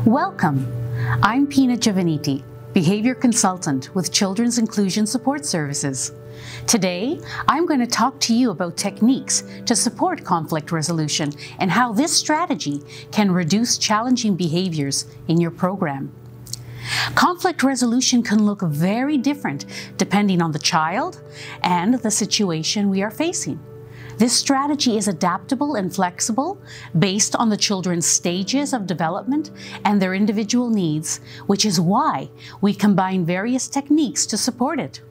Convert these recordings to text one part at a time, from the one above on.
Welcome. I'm Pina Giovannitti, Behaviour Consultant with Children's Inclusion Support Services. Today, I'm going to talk to you about techniques to support conflict resolution and how this strategy can reduce challenging behaviours in your program. Conflict resolution can look very different depending on the child and the situation we are facing. This strategy is adaptable and flexible based on the children's stages of development and their individual needs, which is why we combine various techniques to support it.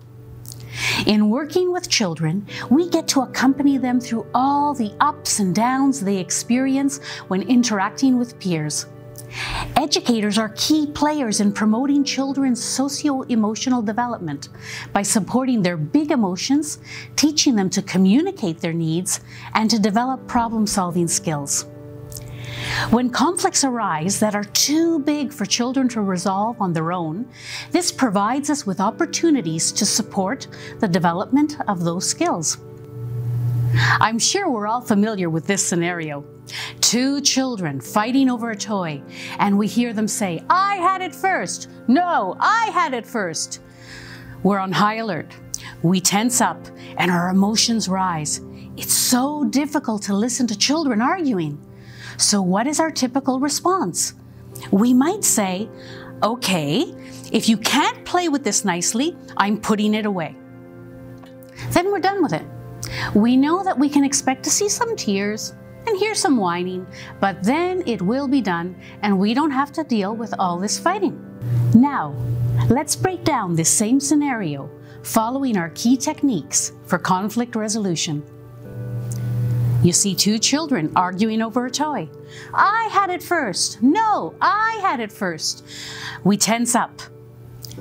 In working with children, we get to accompany them through all the ups and downs they experience when interacting with peers. Educators are key players in promoting children's socio-emotional development by supporting their big emotions, teaching them to communicate their needs, and to develop problem-solving skills. When conflicts arise that are too big for children to resolve on their own, this provides us with opportunities to support the development of those skills. I'm sure we're all familiar with this scenario. Two children fighting over a toy, and we hear them say, "I had it first." "No, I had it first." We're on high alert. We tense up and our emotions rise. It's so difficult to listen to children arguing. So what is our typical response? We might say, "Okay, if you can't play with this nicely, I'm putting it away." Then we're done with it. We know that we can expect to see some tears and hear some whining, but then it will be done and we don't have to deal with all this fighting. Now, let's break down this same scenario following our key techniques for conflict resolution. You see two children arguing over a toy. "I had it first." "No, I had it first." We tense up.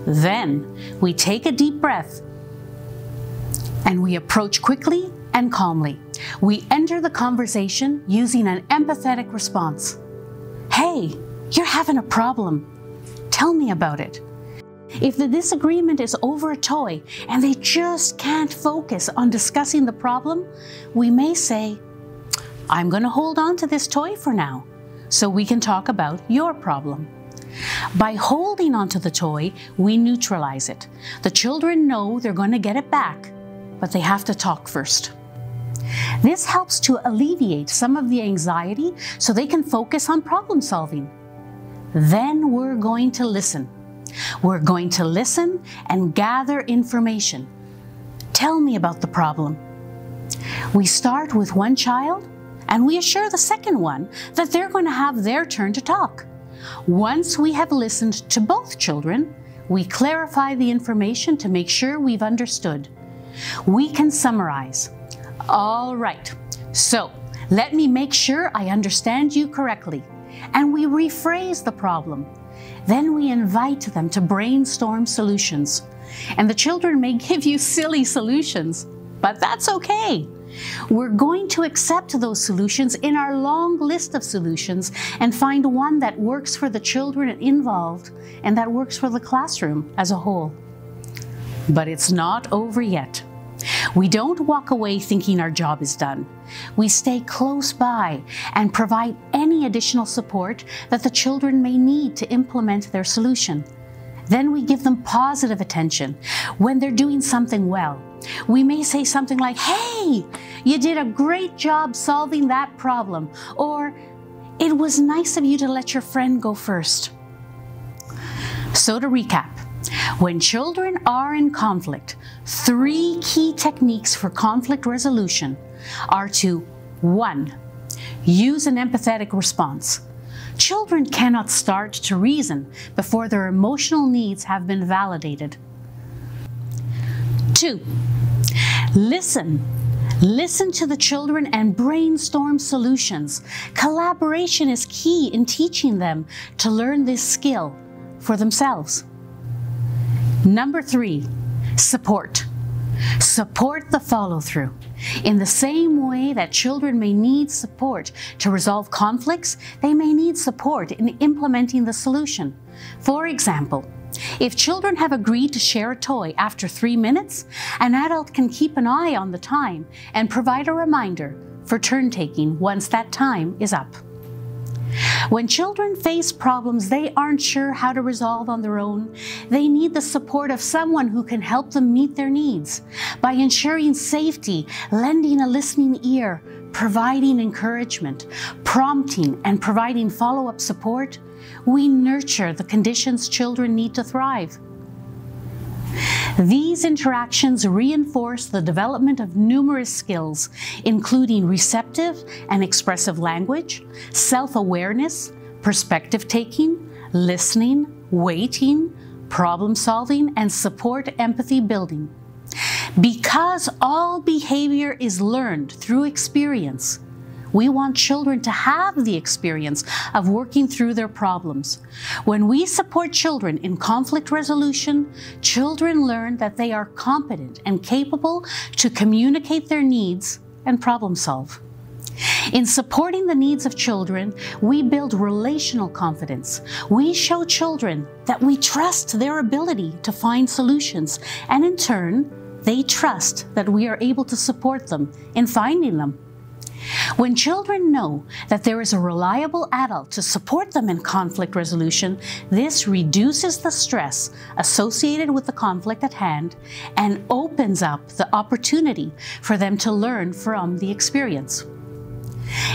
Then we take a deep breath and we approach quickly and calmly. We enter the conversation using an empathetic response. "Hey, you're having a problem. Tell me about it." If the disagreement is over a toy and they just can't focus on discussing the problem, we may say, "I'm going to hold on to this toy for now so we can talk about your problem." By holding onto the toy, we neutralize it. The children know they're going to get it back, but they have to talk first. This helps to alleviate some of the anxiety so they can focus on problem solving. Then we're going to listen. We're going to listen and gather information. "Tell me about the problem." We start with one child and we assure the second one that they're going to have their turn to talk. Once we have listened to both children, we clarify the information to make sure we've understood. We can summarize. "All right, so let me make sure I understand you correctly." And we rephrase the problem. Then we invite them to brainstorm solutions. And the children may give you silly solutions, but that's okay. We're going to accept those solutions in our long list of solutions and find one that works for the children involved and that works for the classroom as a whole. But it's not over yet. We don't walk away thinking our job is done. We stay close by and provide any additional support that the children may need to implement their solution. Then we give them positive attention when they're doing something well. We may say something like, "Hey, you did a great job solving that problem," or "It was nice of you to let your friend go first." So to recap, when children are in conflict, 3 key techniques for conflict resolution are to 1. Use an empathetic response. Children cannot start to reason before their emotional needs have been validated. 2. Listen. Listen to the children and brainstorm solutions. Collaboration is key in teaching them to learn this skill for themselves. Number 3, support. Support the follow-through. In the same way that children may need support to resolve conflicts, they may need support in implementing the solution. For example, if children have agreed to share a toy after 3 minutes, an adult can keep an eye on the time and provide a reminder for turn taking once that time is up. When children face problems they aren't sure how to resolve on their own, they need the support of someone who can help them meet their needs. By ensuring safety, lending a listening ear, providing encouragement, prompting, and providing follow-up support, we nurture the conditions children need to thrive. These interactions reinforce the development of numerous skills, including receptive and expressive language, self-awareness, perspective-taking, listening, waiting, problem-solving, and support empathy building. Because all behavior is learned through experience, we want children to have the experience of working through their problems. When we support children in conflict resolution, children learn that they are competent and capable to communicate their needs and problem solve. In supporting the needs of children, we build relational confidence. We show children that we trust their ability to find solutions, and in turn, they trust that we are able to support them in finding them. When children know that there is a reliable adult to support them in conflict resolution, this reduces the stress associated with the conflict at hand and opens up the opportunity for them to learn from the experience.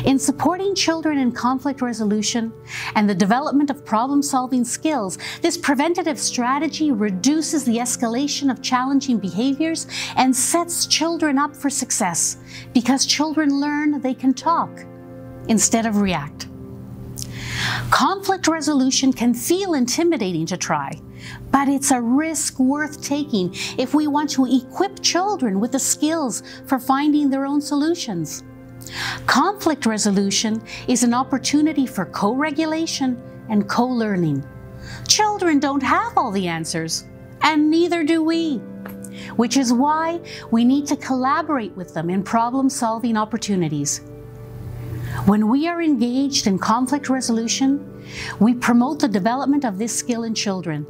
In supporting children in conflict resolution and the development of problem-solving skills, this preventative strategy reduces the escalation of challenging behaviors and sets children up for success, because children learn they can talk instead of react. Conflict resolution can feel intimidating to try, but it's a risk worth taking if we want to equip children with the skills for finding their own solutions. Conflict resolution is an opportunity for co-regulation and co-learning. Children don't have all the answers, and neither do we, which is why we need to collaborate with them in problem-solving opportunities. When we are engaged in conflict resolution, we promote the development of this skill in children.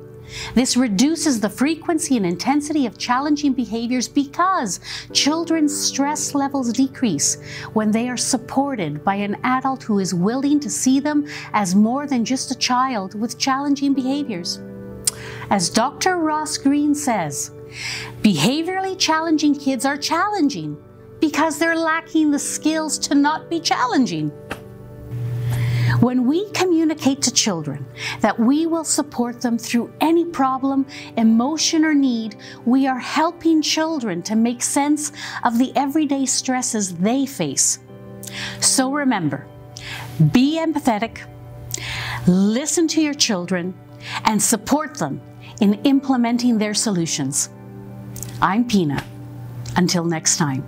This reduces the frequency and intensity of challenging behaviors because children's stress levels decrease when they are supported by an adult who is willing to see them as more than just a child with challenging behaviors. As Dr. Ross Green says, behaviorally challenging kids are challenging because they're lacking the skills to not be challenging. When we communicate to children that we will support them through any problem, emotion, or need, we are helping children to make sense of the everyday stresses they face. So remember, be empathetic, listen to your children, and support them in implementing their solutions. I'm Pina. Until next time.